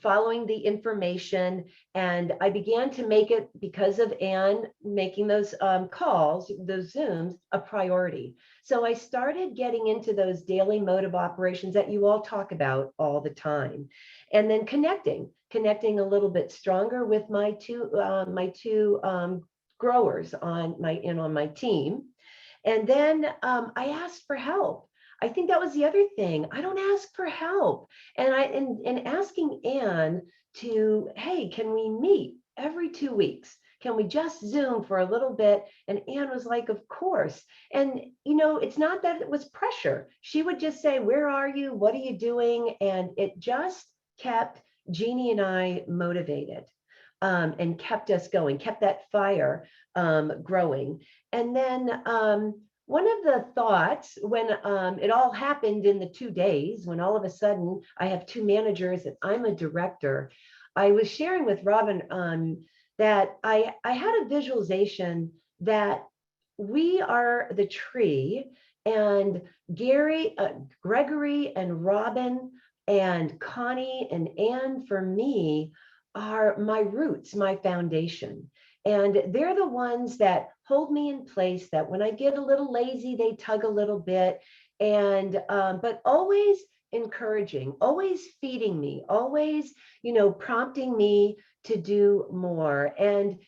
following the information, and I began to make it, because of Anne making those calls, those Zooms, a priority. So I started getting into those daily mode of operations that you all talk about all the time, and then connecting a little bit stronger with my two growers on my team. And then I asked for help. I think that was the other thing. I don't ask for help. And in asking Anne to, hey, can we meet every 2 weeks? Can we just Zoom for a little bit? And Anne was like, of course. And, it's not that it was pressure. She would just say, where are you? What are you doing? And it just kept Jeannie and I motivated, and kept us going, kept that fire growing. And then one of the thoughts, when it all happened in the 2 days, when all of a sudden I have two managers and I'm a director, I was sharing with Robin that I had a visualization that we are the tree, and Gregory and Robin and Connie and Anne, for me, are my roots, my foundation. And they're the ones that hold me in place, that when I get a little lazy, they tug a little bit, and but always encouraging, always feeding me, always, prompting me to do more. And,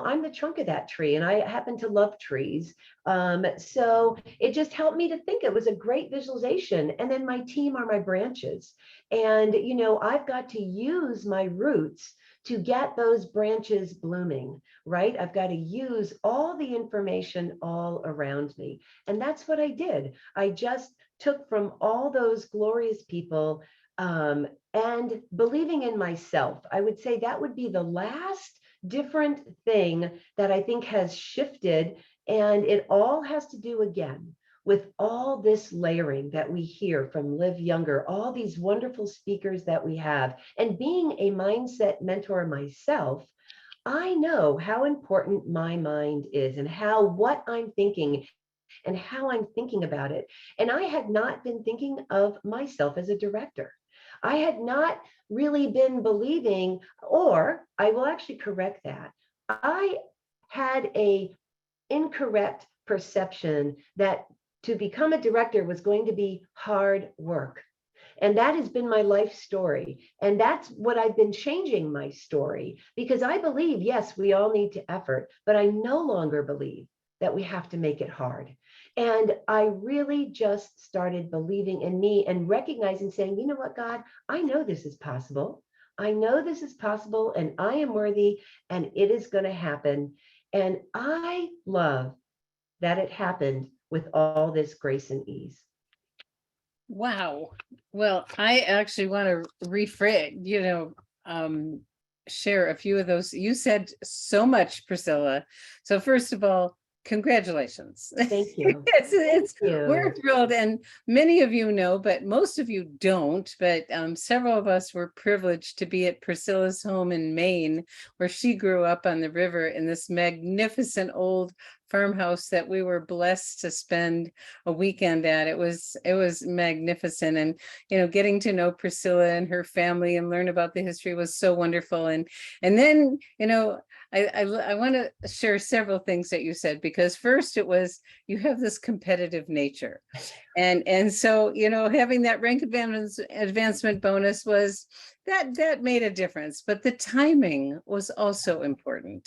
I'm the trunk of that tree, and I happen to love trees. So it just helped me to think. It was a great visualization. And then my team are my branches. And, I've got to use my roots to get those branches blooming, right? I've got to use all the information all around me. And that's what I did. I just took from all those glorious people, and believing in myself. I would say that would be the last different thing that I think has shifted. And it all has to do, again, with all this layering that we hear from Live Younger, all these wonderful speakers that we have, and being a mindset mentor myself, I know how important my mind is, and what I'm thinking and how I'm thinking about it. And I had not been thinking of myself as a director. I had not really been believing, or I will actually correct that. I had a incorrect perception that to become a director was going to be hard work. And that has been my life story. And that's what I've been changing my story, because I believe, yes, we all need to effort, but I no longer believe that we have to make it hard. And I really just started believing in me and recognizing, saying, you know what, God, I know this is possible. I know this is possible, and I am worthy, and it is going to happen. And I love that it happened with all this grace and ease. Wow. Well, I actually want to rephrase, share a few of those. You said so much, Priscilla. So first of all, congratulations. Thank you. We're thrilled, and many of you know, but most of you don't. But several of us were privileged to be at Priscilla's home in Maine, where she grew up on the river, in this magnificent old farmhouse that we were blessed to spend a weekend at. It was magnificent. And, getting to know Priscilla and her family and learn about the history was so wonderful. And then, I want to share several things that you said, because first it was, you have this competitive nature. And so, having that rank advancement bonus was, that made a difference, but the timing was also important.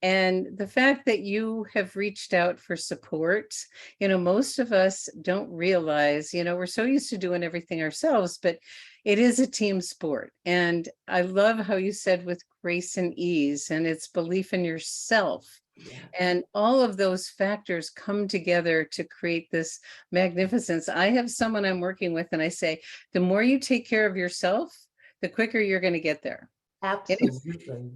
And the fact that you have reached out for support, most of us don't realize, we're so used to doing everything ourselves, but it is a team sport. And I love how you said with grace and ease, and it's belief in yourself. Yeah. And all of those factors come together to create this magnificence. I have someone I'm working with, and I say, the more you take care of yourself, the quicker you're going to get there. Absolutely.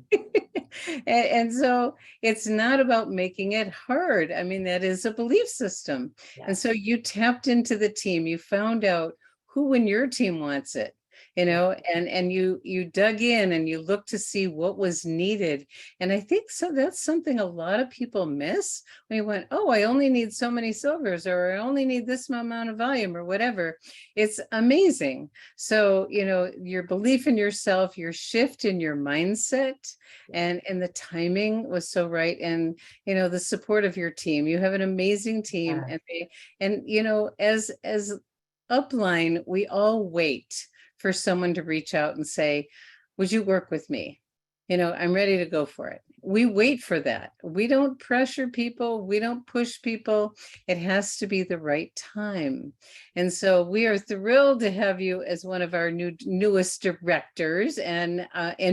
And so it's not about making it hard. I mean, that is a belief system. Yeah. And so you tapped into the team. You found out who in your team wants it. and you dug in and you looked to see what was needed. And I think so that's something a lot of people miss. We went, oh, I only need so many silvers, or I only need this amount of volume, or whatever. It's amazing. So, your belief in yourself, your shift in your mindset, and the timing was so right. And, the support of your team. You have an amazing team. And as upline, we all wait for someone to reach out and say, would you work with me? I'm ready to go for it. We wait for that. We don't pressure people. We don't push people. It has to be the right time. And so we are thrilled to have you as one of our newest directors and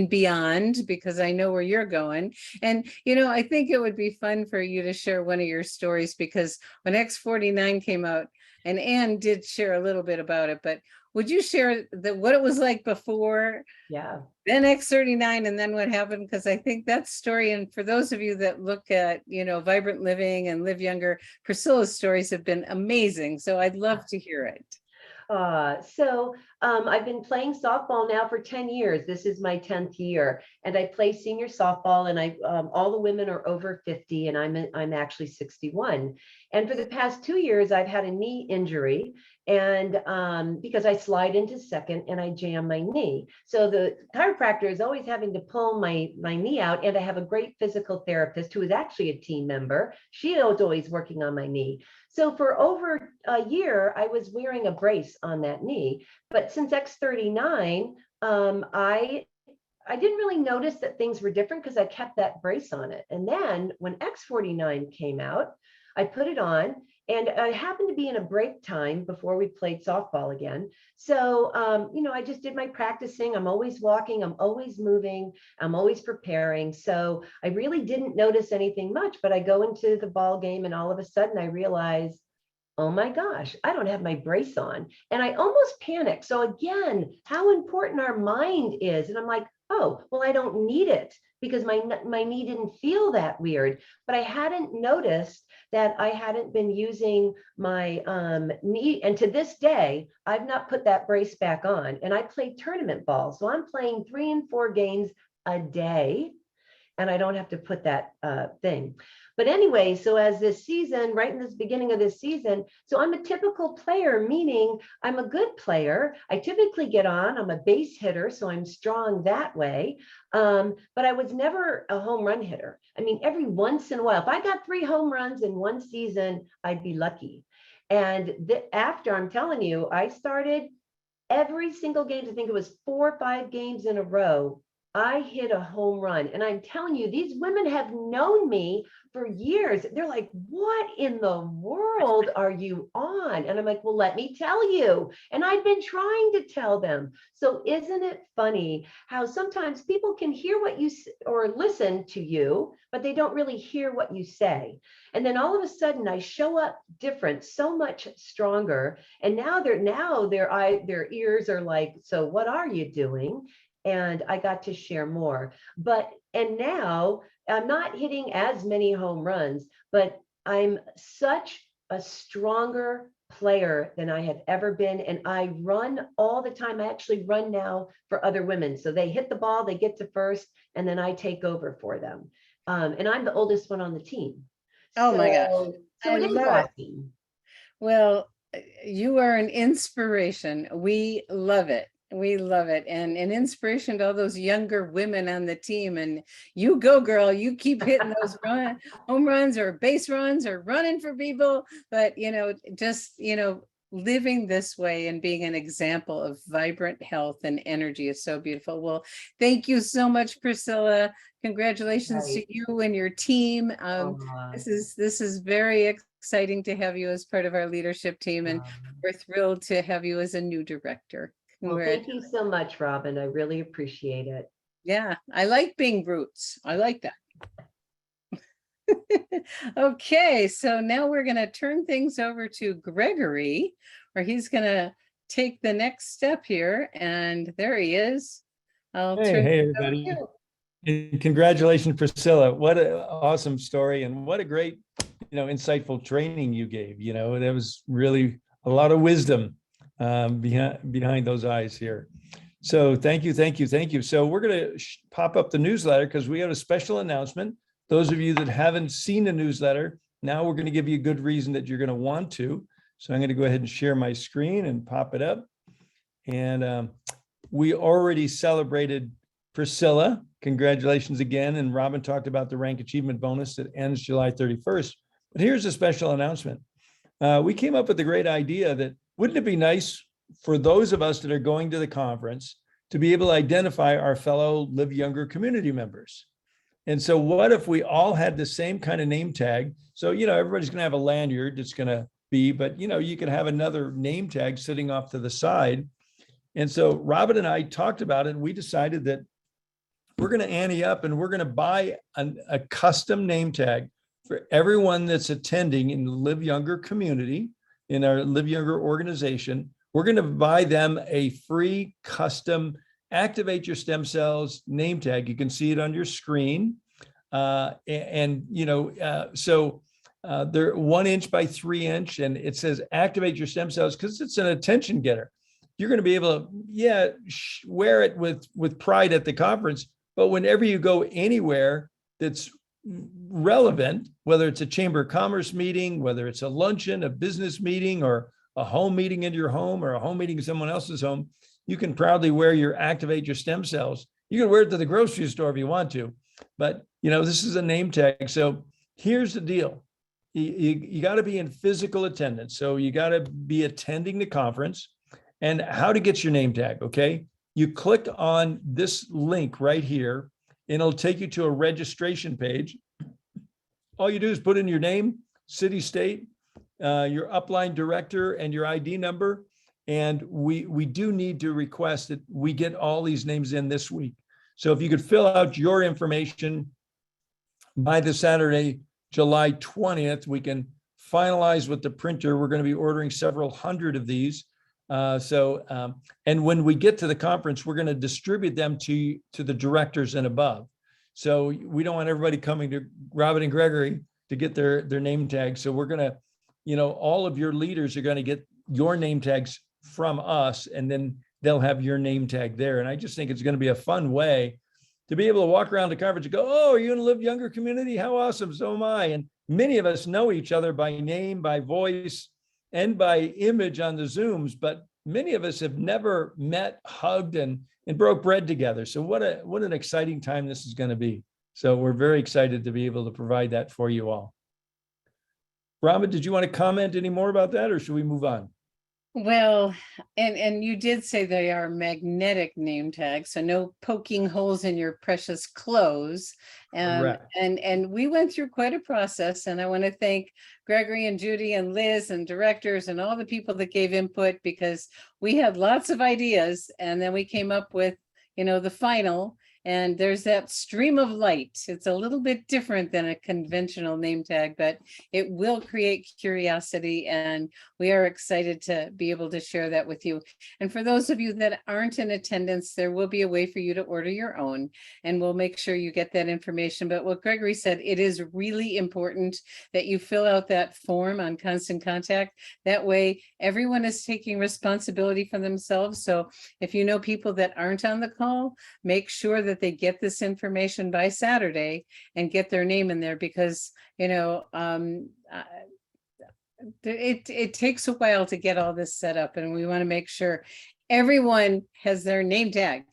beyond, because I know where you're going. And, I think it would be fun for you to share one of your stories, because when X49 came out, and Anne did share a little bit about it, but would you share what it was like before? Yeah. Then X39, and then what happened? Because I think that story, and for those of you that look at, Vibrant Living and Live Younger, Priscilla's stories have been amazing. So I'd love to hear it. I've been playing softball now for 10 years. This is my 10th year, and I play senior softball, and all the women are over 50, and I'm actually 61. And for the past 2 years, I've had a knee injury, and because I slide into second and I jam my knee. So the chiropractor is always having to pull my knee out, and I have a great physical therapist who is actually a team member. She is always working on my knee. So for over a year, I was wearing a brace on that knee. But since X39, I didn't really notice that things were different because I kept that brace on it. And then when X49 came out, I put it on, and I happened to be in a break time before we played softball again. So, I just did my practicing. I'm always walking, I'm always moving, I'm always preparing. So I really didn't notice anything much, but I go into the ball game, and all of a sudden I realize, oh my gosh, I don't have my brace on. And I almost panicked. So again, how important our mind is. And I'm like, oh, well, I don't need it because my knee didn't feel that weird. But I hadn't noticed that I hadn't been using my knee. And to this day, I've not put that brace back on. And I play tournament ball. So I'm playing 3 and 4 games a day, and I don't have to put that thing. But anyway, so as this season, right in this beginning of this season, so I'm a typical player, meaning I'm a good player. I typically get on, I'm a base hitter, so I'm strong that way. But I was never a home run hitter. I mean, every once in a while, if I got 3 home runs in one season, I'd be lucky. And after, I'm telling you, I started every single game, I think it was 4 or 5 games in a row, I hit a home run. And I'm telling you, these women have known me for years. They're like, what in the world are you on? And I'm like, well, let me tell you. And I've been trying to tell them. So isn't it funny how sometimes people can hear what you or listen to you, but they don't really hear what you say. And then all of a sudden I show up different, so much stronger. And now their ears are like, so what are you doing? And I got to share more. And now I'm not hitting as many home runs, but I'm such a stronger player than I have ever been. And I run all the time. I actually run now for other women. So they hit the ball, they get to first, and then I take over for them. And I'm the oldest one on the team. Oh my gosh. So it is awesome. Well, you are an inspiration. We love it. We love it. And an inspiration to all those younger women on the team. And you go, girl, you keep hitting those home runs or base runs or running for people. But, just, living this way and being an example of vibrant health and energy is so beautiful. Well, thank you so much, Priscilla. Congratulations to you and your team. This is very exciting to have you as part of our leadership team. And we're thrilled to have you as a new director. Well, thank you so much, Robin. I really appreciate it. Yeah, I like being roots. I like that. Okay, so now we're going to turn things over to Gregory, where he's going to take the next step here. And there he is. Hey, everybody. And congratulations, Priscilla. What an awesome story, and what a great, insightful training you gave. There was really a lot of wisdom behind those eyes here. So thank you, thank you, thank you. So we're going to pop up the newsletter because we have a special announcement. Those of you that haven't seen the newsletter, now we're going to give you a good reason that you're going to want to. So I'm going to go ahead and share my screen and pop it up. And we already celebrated Priscilla. Congratulations again. And Robin talked about the rank achievement bonus that ends July 31st. But here's a special announcement. We came up with the great idea that wouldn't it be nice for those of us that are going to the conference to be able to identify our fellow Live Younger community members? And so what if we all had the same kind of name tag? So, everybody's going to have a lanyard that's going to be, but, you could have another name tag sitting off to the side. And so Robin and I talked about it, and we decided that we're going to ante up and we're going to buy a custom name tag for everyone that's attending in the Live Younger community, in our Live Younger organization. We're going to buy them a free custom Activate Your Stem Cells name tag. You can see it on your screen. So they're 1 inch by 3 inch, and it says Activate Your Stem Cells because it's an attention getter. You're going to be able to, wear it with pride at the conference, but whenever you go anywhere that's relevant, whether it's a Chamber of Commerce meeting, whether it's a luncheon, a business meeting, or a home meeting in your home, or a home meeting in someone else's home, you can proudly wear your Activate Your Stem Cells. You can wear it to the grocery store if you want to, but this is a name tag. So here's the deal. You got to be in physical attendance. So you got to be attending the conference. And how to get your name tag, okay? You click on this link right here, and it'll take you to a registration page. All you do is put in your name, city, state, your upline director, and your ID number. And we do need to request that we get all these names in this week. So if you could fill out your information by the Saturday, July 20th, we can finalize with the printer. We're going to be ordering several hundred of these. And when we get to the conference, we're going to distribute them to the directors and above. So we don't want everybody coming to Robin and Gregory to get their name tags. So we're going to, all of your leaders are going to get your name tags from us, and then they'll have your name tag there. And I just think it's going to be a fun way to be able to walk around the conference and go, oh, are you in a Live Younger community? How awesome. So am I. And many of us know each other by name, by voice, and by image on the Zooms, but many of us have never met, hugged, and broke bread together. So what an exciting time this is going to be. So we're very excited to be able to provide that for you all. Robin, did you want to comment any more about that, or should we move on? Well, and you did say they are magnetic name tags, so no poking holes in your precious clothes. And we went through quite a process, and I want to thank Gregory and Judy and Liz and directors and all the people that gave input, because we had lots of ideas, and then we came up with, the final. And there's that stream of light. It's a little bit different than a conventional name tag, but it will create curiosity, and we are excited to be able to share that with you. And for those of you that aren't in attendance, there will be a way for you to order your own, and we'll make sure you get that information. But what Gregory said, it is really important that you fill out that form on Constant Contact. That way, everyone is taking responsibility for themselves. So if you know people that aren't on the call, make sure that they get this information by Saturday and get their name in there, because it takes a while to get all this set up, and we want to make sure everyone has their name tag,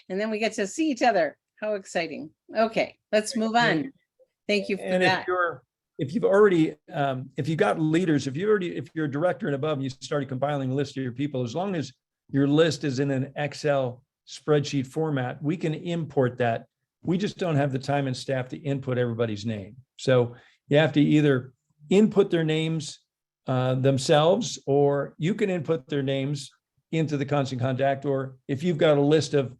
and then we get to see each other. How exciting. Okay, let's move on. Thank you for that. If you've already, if you've got leaders, if you're a director and above, and you started compiling a list of your people, as long as your list is in an Excel spreadsheet format, we can import that. We just don't have the time and staff to input everybody's name. So you have to either input their names themselves, or you can input their names into the Constant Contact. Or if you've got a list of,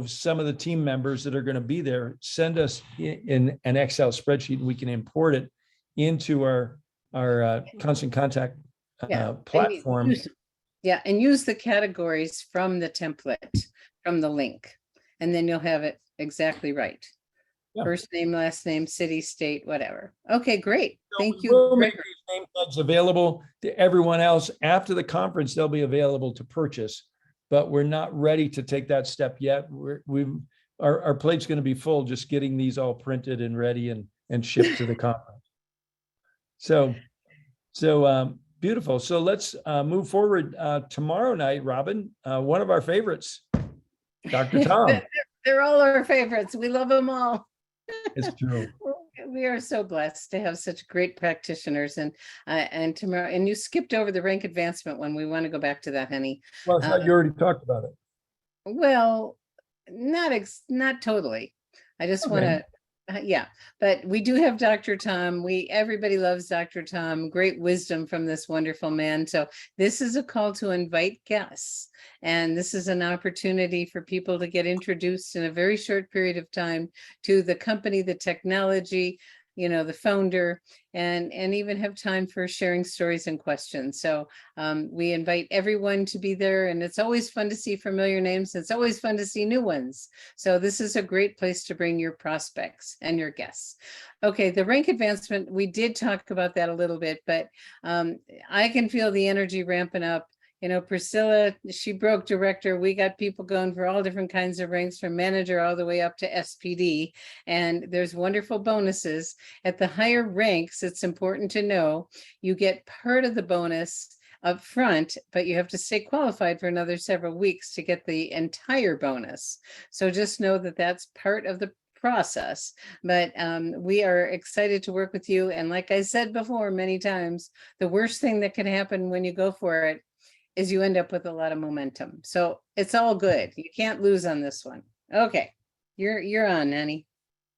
some of the team members that are going to be there, send us in an Excel spreadsheet, and we can import it into our Constant Contact platform. And use the categories from the template, from the link, and then you'll have it exactly right. Yeah. First name, last name, city, state, whatever. Okay, great. Thank you. We'll make these name tags available to everyone else after the conference. They'll be available to purchase. but we're not ready to take that step yet. Our plate's going to be full just getting these all printed and ready and shipped to the conference. So beautiful. So let's move forward. Tomorrow night, Robin, one of our favorites, Dr. Tom. They're all our favorites. We love them all. It's true. We are so blessed to have such great practitioners, and tomorrow, and you skipped over the rank advancement one. We want to go back to that, honey. Well, I thought you already talked about it. Well, not totally. I just want to, yeah, but we do have Dr. Tom. Everybody loves Dr. Tom, great wisdom from this wonderful man. So this is a call to invite guests. And this is an opportunity for people to get introduced in a very short period of time to the company, the technology, the founder, and even have time for sharing stories and questions. So we invite everyone to be there, and it's always fun to see familiar names. It's always fun to see new ones. So this is a great place to bring your prospects and your guests. Okay, the rank advancement, we did talk about that a little bit, but I can feel the energy ramping up. Priscilla, she broke director. We got people going for all different kinds of ranks, from manager all the way up to SPD. And there's wonderful bonuses. At the higher ranks, it's important to know you get part of the bonus up front, but you have to stay qualified for another several weeks to get the entire bonus. So just know that that's part of the process, but we are excited to work with you. And like I said before many times, the worst thing that can happen when you go for it is you end up with a lot of momentum. So it's all good. You can't lose on this one. Okay, you're on, Nanny.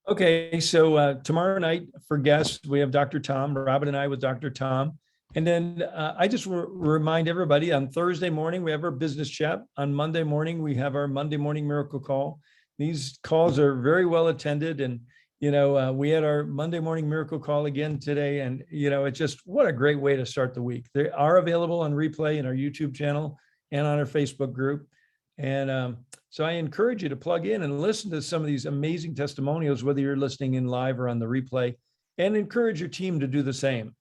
Okay, so tomorrow night for guests, we have Dr. Tom, Robin and I with Dr. Tom. And then I just remind everybody, on Thursday morning, we have our business chat. On Monday morning, we have our Monday morning miracle call. These calls are very well attended. And, we had our Monday morning miracle call again today. And, it's just, what a great way to start the week. They are available on replay in our YouTube channel and on our Facebook group. And so I encourage you to plug in and listen to some of these amazing testimonials, whether you're listening in live or on the replay, and encourage your team to do the same.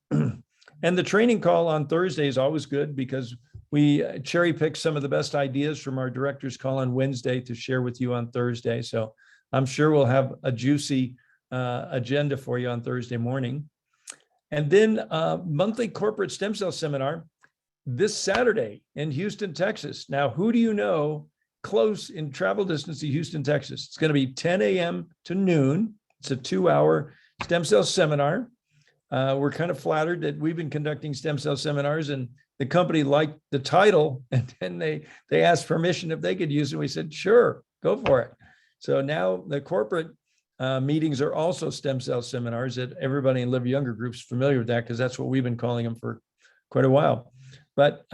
And the training call on Thursday is always good because we cherry pick some of the best ideas from our director's call on Wednesday to share with you on Thursday. So I'm sure we'll have a juicy agenda for you on Thursday morning. And then monthly corporate stem cell seminar this Saturday in Houston, Texas. Now, who do you know close in travel distance to Houston, Texas? It's going to be 10 a.m. to noon. It's a 2-hour stem cell seminar. We're kind of flattered that we've been conducting stem cell seminars, and the company liked the title, and then they asked permission if they could use it. We said, sure, go for it. So now the corporate meetings are also stem cell seminars that everybody in Live Younger group's familiar with that, because that's what we've been calling them for quite a while. But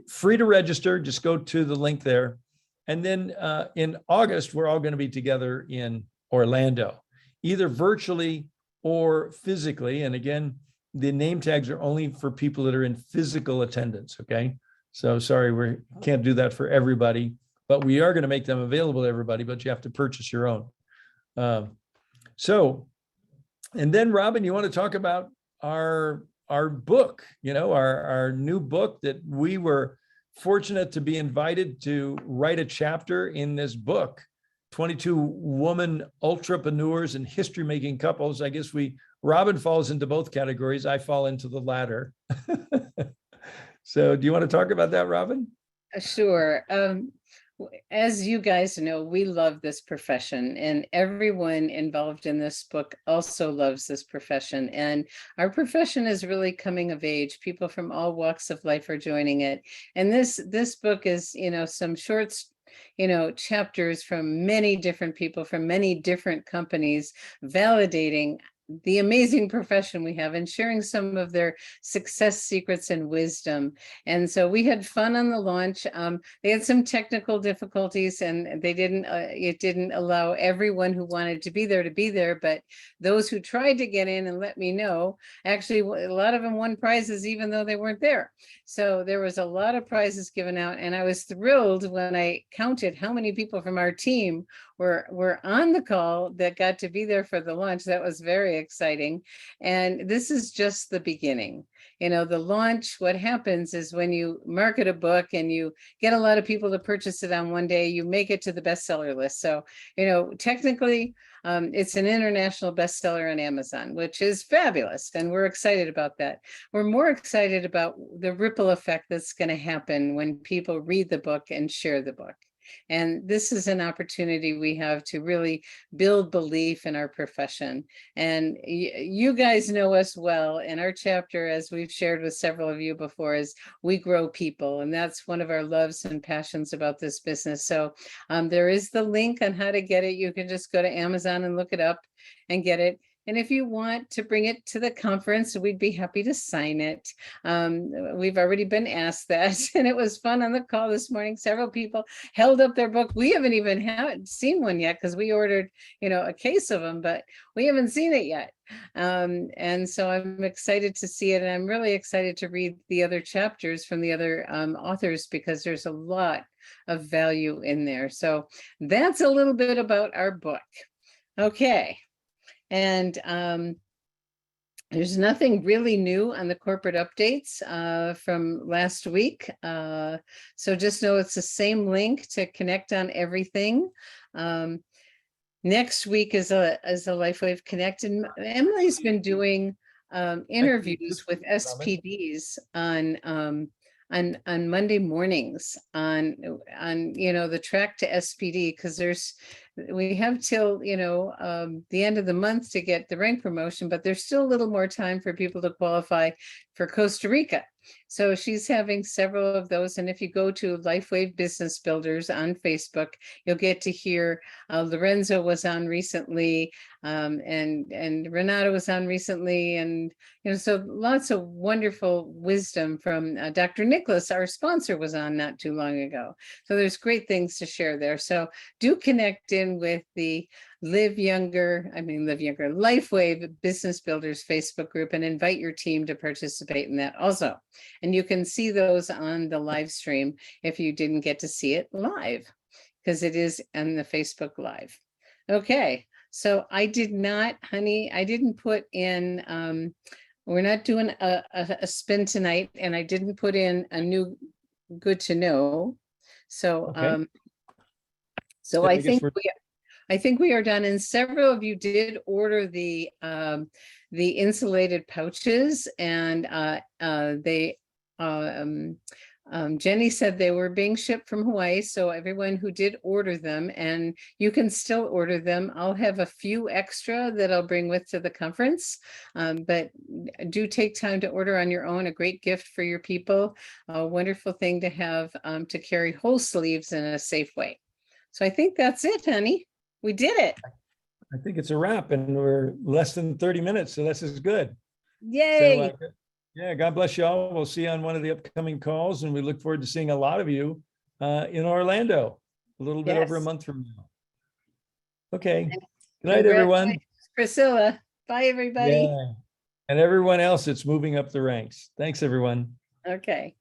free to register, just go to the link there. And then in August, we're all going to be together in Orlando, either virtually or physically. And again, the name tags are only for people that are in physical attendance. Okay. So sorry, we can't do that for everybody, but we are going to make them available to everybody, but you have to purchase your own. And then Robin, you want to talk about our book, our new book that we were fortunate to be invited to write a chapter in this book, 22 woman ultrapreneurs and history making couples. I guess Robin falls into both categories. I fall into the latter. So do you want to talk about that, Robin? Sure. As you guys know, we love this profession, and everyone involved in this book also loves this profession. And our profession is really coming of age. People from all walks of life are joining it. And this book is, some short, chapters from many different people, from many different companies, validating the amazing profession we have and sharing some of their success secrets and wisdom. And so we had fun on the launch. They had some technical difficulties, and it didn't allow everyone who wanted to be there, but those who tried to get in and let me know, actually a lot of them won prizes even though they weren't there. So there was a lot of prizes given out, and I was thrilled when I counted how many people from our team were on the call that got to be there for the launch. That was very exciting. And this is just the beginning. the launch, what happens is when you market a book and you get a lot of people to purchase it on one day, you make it to the bestseller list. So, technically, it's an international bestseller on Amazon, which is fabulous. And we're excited about that. We're more excited about the ripple effect that's going to happen when people read the book and share the book. And this is an opportunity we have to really build belief in our profession. And you guys know us well. In our chapter, as we've shared with several of you before, is we grow people. And that's one of our loves and passions about this business. So there is the link on how to get it. You can just go to Amazon and look it up and get it. And if you want to bring it to the conference, we'd be happy to sign it. We've already been asked that, and it was fun on the call this morning. Several people held up their book. We haven't even seen one yet because we ordered, a case of them, but we haven't seen it yet. And so I'm excited to see it. And I'm really excited to read the other chapters from the other authors because there's a lot of value in there. So that's a little bit about our book. Okay. And there's nothing really new on the corporate updates from last week. So just know it's the same link to connect on everything. Next week is a LifeWave Connect, and Emily's been doing interviews with SPDs on Monday mornings on the track to SPD, because we have till the end of the month to get the rank promotion, but there's still a little more time for people to qualify for Costa Rica. So she's having several of those. And if you go to LifeWave Business Builders on Facebook, you'll get to hear Lorenzo was on recently, and Renata was on recently. And, so lots of wonderful wisdom from Dr. Nicholas, our sponsor, was on not too long ago. So there's great things to share there. So do connect in with the LifeWave Business Builders Facebook group and invite your team to participate in that also. And you can see those on the live stream if you didn't get to see it live, because it is on the Facebook Live. Okay, so I didn't put in, we're not doing a spin tonight, and I didn't put in a new good to know. So, Okay. So I think we are done, and several of you did order the insulated pouches, and Jenny said they were being shipped from Hawaii. So everyone who did order them, and you can still order them. I'll have a few extra that I'll bring with to the conference, but do take time to order on your own. A great gift for your people, a wonderful thing to have to carry whole sleeves in a safe way. So I think that's it, honey. We did it. I think it's a wrap, and we're less than 30 minutes, so this is good. Yay. So, yeah, God bless you all. We'll see you on one of the upcoming calls, and we look forward to seeing a lot of you in Orlando a little bit over a month from now. Okay. Good night, everyone. Priscilla. Bye, everybody. Yeah. And everyone else that's moving up the ranks. Thanks, everyone. Okay.